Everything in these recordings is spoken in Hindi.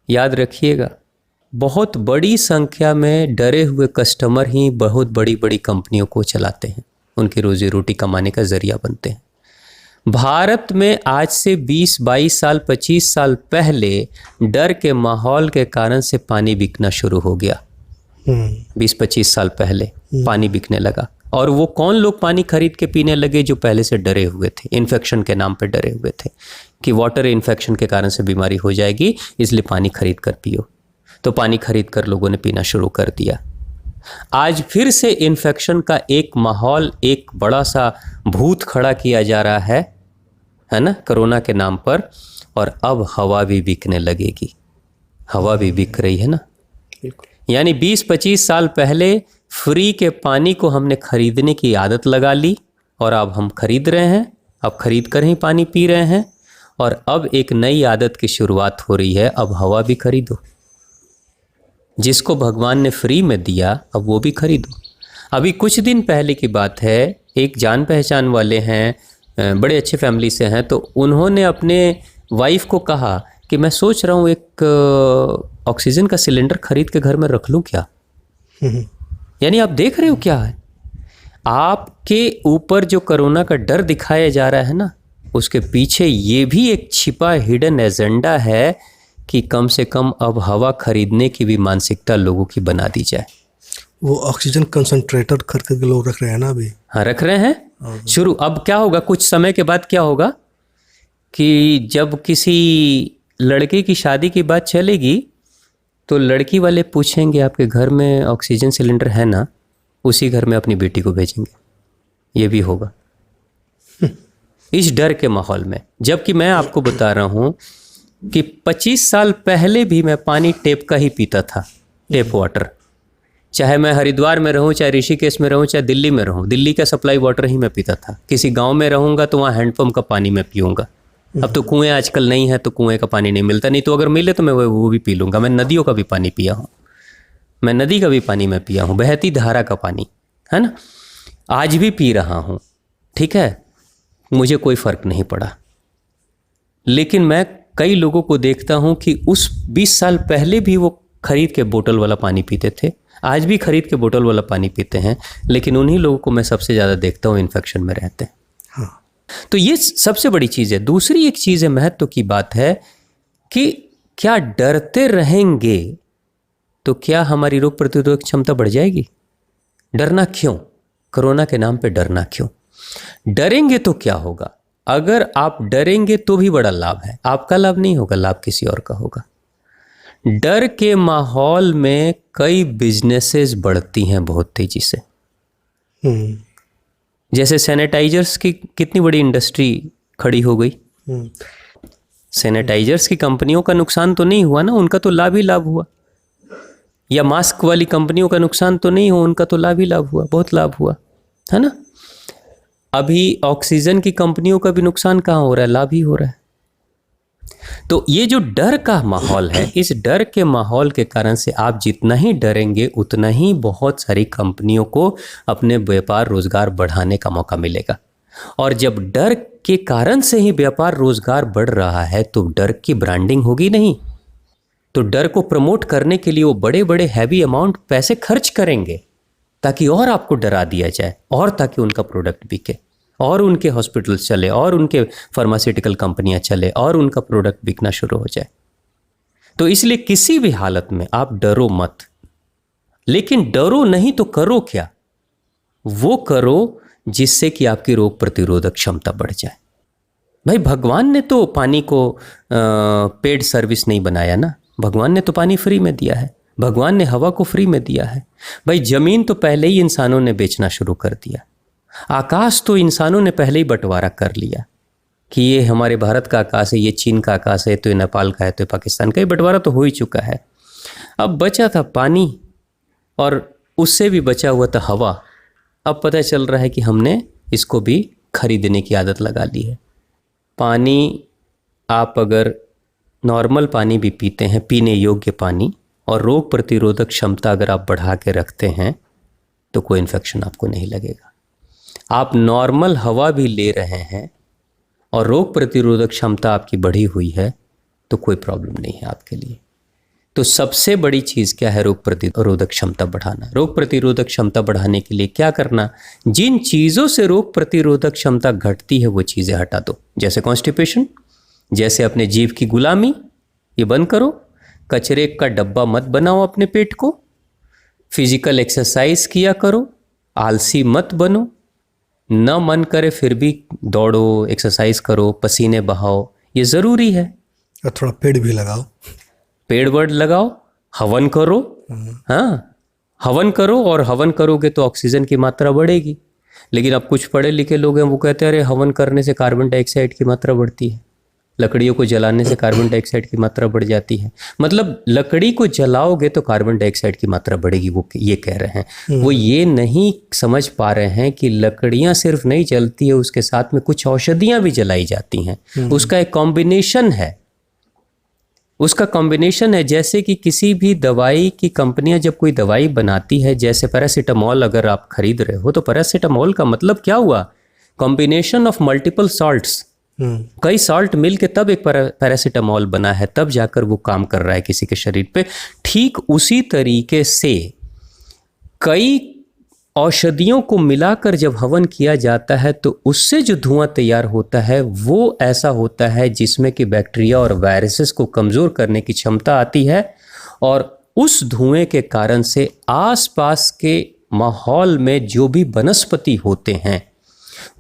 याद रखिएगा, बहुत बड़ी संख्या में डरे हुए कस्टमर ही बहुत बड़ी बड़ी कंपनियों को चलाते हैं, उनकी रोजी रोटी कमाने का जरिया बनते हैं। भारत में आज से 20-22 साल 25 साल पहले डर के माहौल के कारण से पानी बिकना शुरू हो गया। 20-25 साल पहले पानी बिकने लगा। और वो कौन लोग पानी खरीद के पीने लगे? जो पहले से डरे हुए थे, इन्फेक्शन के नाम पे डरे हुए थे कि वाटर इन्फेक्शन के कारण से बीमारी हो जाएगी, इसलिए पानी खरीद कर पियो। तो पानी खरीद कर लोगों ने पीना शुरू कर दिया। आज फिर से इन्फेक्शन का एक माहौल, एक बड़ा सा भूत खड़ा किया जा रहा है ना, कोरोना के नाम पर। और अब हवा भी बिकने लगेगी, हवा भी बिक रही है ना। यानी 20-25 साल पहले फ्री के पानी को हमने खरीदने की आदत लगा ली और अब हम खरीद रहे हैं, अब खरीद कर ही पानी पी रहे हैं। और अब एक नई आदत की शुरुआत हो रही है, अब हवा भी खरीदो। जिसको भगवान ने फ्री में दिया अब वो भी खरीदो। अभी कुछ दिन पहले की बात है, एक जान पहचान वाले हैं, बड़े अच्छे फैमिली से हैं, तो उन्होंने अपने वाइफ को कहा कि मैं सोच रहा हूँ एक ऑक्सीजन का सिलेंडर खरीद के घर में रख लूँ क्या। यानी आप देख रहे हो क्या है, आपके ऊपर जो कोरोना का डर दिखाया जा रहा है ना, उसके पीछे ये भी एक छिपा हिडन एजेंडा है कि कम से कम अब हवा खरीदने की भी मानसिकता लोगों की बना दी जाए। वो ऑक्सीजन कंसंट्रेटर खरीद के लोग रख रहे हैं ना अभी। हाँ, रख रहे हैं शुरू। अब क्या होगा, कुछ समय के बाद क्या होगा कि जब किसी लड़के की शादी की बात चलेगी तो लड़की वाले पूछेंगे आपके घर में ऑक्सीजन सिलेंडर है ना, उसी घर में अपनी बेटी को भेजेंगे। ये भी होगा इस डर के माहौल में। जबकि मैं आपको बता रहा हूँ कि 25 साल पहले भी मैं पानी टेप का ही पीता था, टेप वाटर। चाहे मैं हरिद्वार में रहूं, चाहे ऋषिकेश में रहूं, चाहे दिल्ली में रहूं, दिल्ली का सप्लाई वाटर ही मैं पीता था। किसी गांव में रहूंगा तो वहाँ हैंडपम्प का पानी मैं पीऊँगा। अब तो कुएं आजकल नहीं है तो कुएं का पानी नहीं मिलता, नहीं तो अगर मिले तो मैं वो भी पी लूँगा। मैं नदियों का भी पानी पिया हूँ, मैं नदी का भी पानी मैं पिया हूँ, बहती धारा का पानी, है ना, आज भी पी रहा हूँ। ठीक है, मुझे कोई फ़र्क नहीं पड़ा। लेकिन मैं कई लोगों को देखता हूँ कि उस 20 साल पहले भी वो खरीद के बोतल वाला पानी पीते थे, आज भी खरीद के बोतल वाला पानी पीते हैं, लेकिन उन्हीं लोगों को मैं सबसे ज़्यादा देखता हूँ इन्फेक्शन में रहते हैं। हाँ। तो ये सबसे बड़ी चीज़ है। दूसरी एक चीज़ है, महत्व की बात है कि क्या डरते रहेंगे तो क्या हमारी रोग प्रतिरोधक क्षमता बढ़ जाएगी? डरना क्यों? कोरोना के नाम पे डरना क्यों? डरेंगे तो क्या होगा? अगर आप डरेंगे तो भी बड़ा लाभ है, आपका लाभ नहीं होगा, लाभ किसी और का होगा। डर के माहौल में कई बिजनेसेस बढ़ती हैं बहुत तेजी से। जैसे सैनिटाइजर्स की कितनी बड़ी इंडस्ट्री खड़ी हो गई। सैनिटाइजर्स की कंपनियों का नुकसान तो नहीं हुआ ना, उनका तो लाभ ही लाभ हुआ। या मास्क वाली कंपनियों का नुकसान तो नहीं हुआ, उनका तो लाभ ही लाभ हुआ, बहुत लाभ हुआ, है ना। अभी ऑक्सीजन की कंपनियों का भी नुकसान कहाँ हो रहा है? लाभ ही हो रहा है। तो ये जो डर का माहौल है, इस डर के माहौल के कारण से आप जितना ही डरेंगे उतना ही बहुत सारी कंपनियों को अपने व्यापार रोजगार बढ़ाने का मौका मिलेगा। और जब डर के कारण से ही व्यापार रोजगार बढ़ रहा है तो डर की ब्रांडिंग होगी नहीं, तो डर को प्रमोट करने के लिए वो बड़े बड़े हैवी अमाउंट पैसे खर्च करेंगे ताकि और आपको डरा दिया जाए, और ताकि उनका प्रोडक्ट बिके, और उनके हॉस्पिटल चले, और उनके फार्मास्यूटिकल कंपनियां चले, और उनका प्रोडक्ट बिकना शुरू हो जाए। तो इसलिए किसी भी हालत में आप डरो मत, लेकिन डरो नहीं तो करो क्या? वो करो जिससे कि आपकी रोग प्रतिरोधक क्षमता बढ़ जाए। भाई भगवान ने तो पानी को पेड सर्विस नहीं बनाया ना, भगवान ने तो पानी फ्री में दिया है, भगवान ने हवा को फ्री में दिया है। भाई जमीन तो पहले ही इंसानों ने बेचना शुरू कर दिया, आकाश तो इंसानों ने पहले ही बंटवारा कर लिया कि ये हमारे भारत का आकाश है, ये चीन का आकाश है, तो ये नेपाल का है, तो ये पाकिस्तान का। ये बंटवारा तो हो ही चुका है। अब बचा था पानी और उससे भी बचा हुआ था हवा। अब पता चल रहा है कि हमने इसको भी खरीदने की आदत लगा ली है। पानी आप अगर नॉर्मल पानी भी पीते हैं, पीने योग्य पानी, और रोग प्रतिरोधक क्षमता अगर आप बढ़ा के रखते हैं तो कोई इन्फेक्शन आपको नहीं लगेगा। आप नॉर्मल हवा भी ले रहे हैं और रोग प्रतिरोधक क्षमता आपकी बढ़ी हुई है तो कोई प्रॉब्लम नहीं है आपके लिए। तो सबसे बड़ी चीज़ क्या है? रोग प्रतिरोधक क्षमता बढ़ाना। रोग प्रतिरोधक क्षमता बढ़ाने के लिए क्या करना? जिन चीज़ों से रोग प्रतिरोधक क्षमता घटती है वो चीज़ें हटा दो। जैसे कॉन्स्टिपेशन, जैसे अपने जीभ की गुलामी, ये बंद करो। कचरे का डब्बा मत बनाओ अपने पेट को। फिजिकल एक्सरसाइज किया करो, आलसी मत बनो। न मन करे फिर भी दौड़ो, एक्सरसाइज करो, पसीने बहाओ, ये ज़रूरी है। और थोड़ा पेड़ भी लगाओ, पेड़ वेड़ लगाओ, हवन करो। हाँ, हवन करो, और हवन करोगे तो ऑक्सीजन की मात्रा बढ़ेगी। लेकिन अब कुछ पढ़े लिखे लोग हैं, वो कहते हैं अरे हवन करने से कार्बन डाइऑक्साइड की मात्रा बढ़ती है, लकड़ियों को जलाने से कार्बन डाइऑक्साइड की मात्रा बढ़ जाती है। मतलब लकड़ी को जलाओगे तो कार्बन डाइऑक्साइड की मात्रा बढ़ेगी, वो ये कह रहे हैं। वो ये नहीं समझ पा रहे हैं कि लकड़ियां सिर्फ नहीं जलती है, उसके साथ में कुछ औषधियां भी जलाई जाती हैं। उसका एक कॉम्बिनेशन है, उसका कॉम्बिनेशन है। जैसे कि किसी भी दवाई की कंपनियां जब कोई दवाई बनाती है, जैसे पैरासीटामोल अगर आप खरीद रहे हो, तो पैरासीटामोल का मतलब क्या हुआ? Combination of multiple salts. कई सॉल्ट मिल के तब एक पैरासीटामोल बना है, तब जाकर वो काम कर रहा है किसी के शरीर पे। ठीक उसी तरीके से कई औषधियों को मिलाकर जब हवन किया जाता है तो उससे जो धुआं तैयार होता है वो ऐसा होता है जिसमें कि बैक्टीरिया और वायरसेस को कमज़ोर करने की क्षमता आती है। और उस धुएं के कारण से आसपास के माहौल में जो भी वनस्पति होते हैं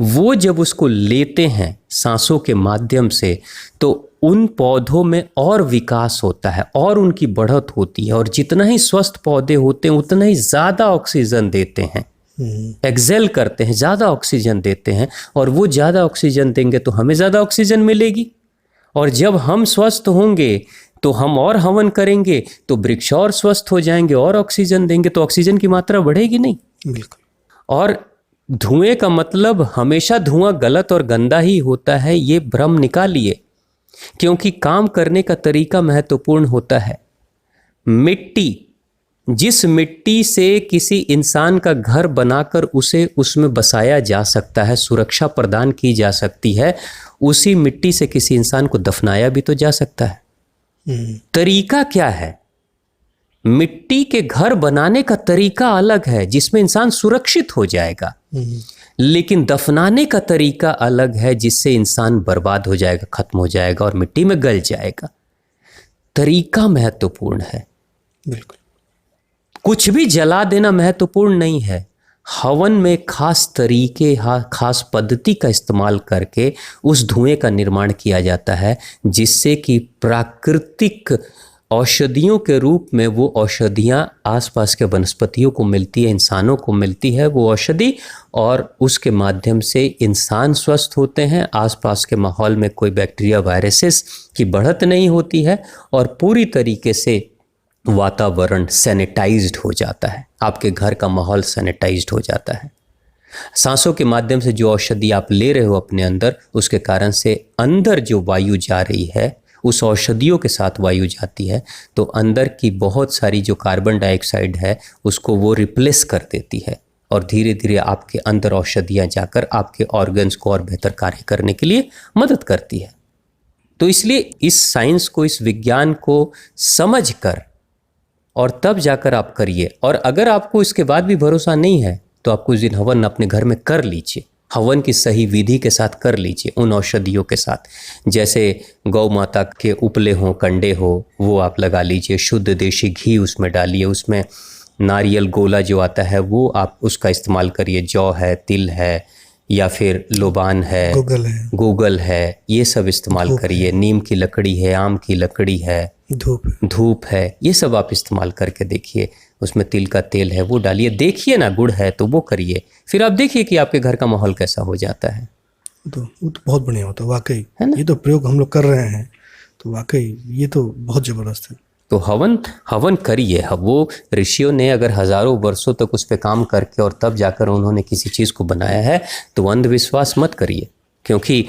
वो जब उसको लेते हैं सांसों के माध्यम से, तो उन पौधों में और विकास होता है और उनकी बढ़त होती है। और जितना ही स्वस्थ पौधे होते हैं उतना ही ज़्यादा ऑक्सीजन देते हैं, एक्सेल करते हैं, ज़्यादा ऑक्सीजन देते हैं। और वो ज़्यादा ऑक्सीजन देंगे तो हमें ज़्यादा ऑक्सीजन मिलेगी। और जब हम स्वस्थ होंगे तो हम और हवन करेंगे तो वृक्ष और स्वस्थ हो जाएंगे और ऑक्सीजन देंगे, तो ऑक्सीजन की मात्रा बढ़ेगी नहीं। बिल्कुल। और धुएं का मतलब हमेशा धुआं गलत और गंदा ही होता है, ये भ्रम निकालिए। क्योंकि काम करने का तरीका महत्वपूर्ण होता है। मिट्टी, जिस मिट्टी से किसी इंसान का घर बनाकर उसे उसमें बसाया जा सकता है, सुरक्षा प्रदान की जा सकती है, उसी मिट्टी से किसी इंसान को दफनाया भी तो जा सकता है। तरीका क्या है? मिट्टी के घर बनाने का तरीका अलग है जिसमें इंसान सुरक्षित हो जाएगा, लेकिन दफनाने का तरीका अलग है जिससे इंसान बर्बाद हो जाएगा, खत्म हो जाएगा और मिट्टी में गल जाएगा। तरीका महत्वपूर्ण है। बिल्कुल। कुछ भी जला देना महत्वपूर्ण नहीं है। हवन में खास तरीके, खास पद्धति का इस्तेमाल करके उस धुएं का निर्माण किया जाता है जिससे कि प्राकृतिक औषधियों के रूप में वो औषधियाँ आसपास के वनस्पतियों को मिलती है, इंसानों को मिलती है वो औषधि, और उसके माध्यम से इंसान स्वस्थ होते हैं। आसपास के माहौल में कोई बैक्टीरिया, वायरसेस की बढ़त नहीं होती है और पूरी तरीके से वातावरण सैनिटाइज्ड हो जाता है। आपके घर का माहौल सैनिटाइज्ड हो जाता है। सांसों के माध्यम से जो औषधि आप ले रहे हो अपने अंदर, उसके कारण से अंदर जो वायु जा रही है उस औषधियों के साथ वायु जाती है, तो अंदर की बहुत सारी जो कार्बन डाइऑक्साइड है उसको वो रिप्लेस कर देती है और धीरे धीरे आपके अंदर औषधियाँ जाकर आपके ऑर्गन्स को और बेहतर कार्य करने के लिए मदद करती है। तो इसलिए इस साइंस को, इस विज्ञान को समझ कर और तब जाकर आप करिए। और अगर आपको इसके बाद भी भरोसा नहीं है तो आप कुछ दिन हवन अपने घर में कर लीजिए। हवन की सही विधि के साथ कर लीजिए, उन औषधियों के साथ, जैसे गौ माता के उपले हों, कंडे हो, वो आप लगा लीजिए। शुद्ध देशी घी उसमें डालिए, उसमें नारियल गोला जो आता है वो आप उसका इस्तेमाल करिए। जौ है, तिल है, या फिर लोबान है, गूगल है, ये सब इस्तेमाल करिए। नीम की लकड़ी है, आम की लकड़ी है, धूप है, ये सब आप इस्तेमाल करके देखिए। उसमें तिल का तेल है वो डालिए, देखिए ना, गुड़ है तो वो करिए, फिर आप देखिए कि आपके घर का माहौल कैसा हो जाता है। वो तो बहुत बढ़िया होता है वाकई, है ना? ये तो प्रयोग हम लोग कर रहे हैं तो वाकई ये तो बहुत ज़बरदस्त है। तो हवन करिए। वो ऋषियों ने अगर हजारों वर्षों तक उस पर काम करके और तब जाकर उन्होंने किसी चीज़ को बनाया है, तो अंधविश्वास मत करिए, क्योंकि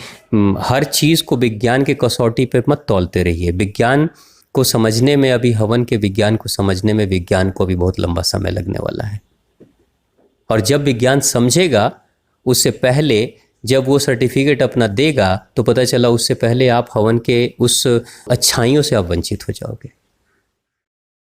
हर चीज़ को विज्ञान के कसौटी पे मत तौलते रहिए। विज्ञान को समझने में, अभी हवन के विज्ञान को समझने में विज्ञान को भी बहुत लंबा समय लगने वाला है। और जब विज्ञान समझेगा, उससे पहले जब वो सर्टिफिकेट अपना देगा तो पता चला उससे पहले आप हवन के उस अच्छाइयों से आप वंचित हो जाओगे।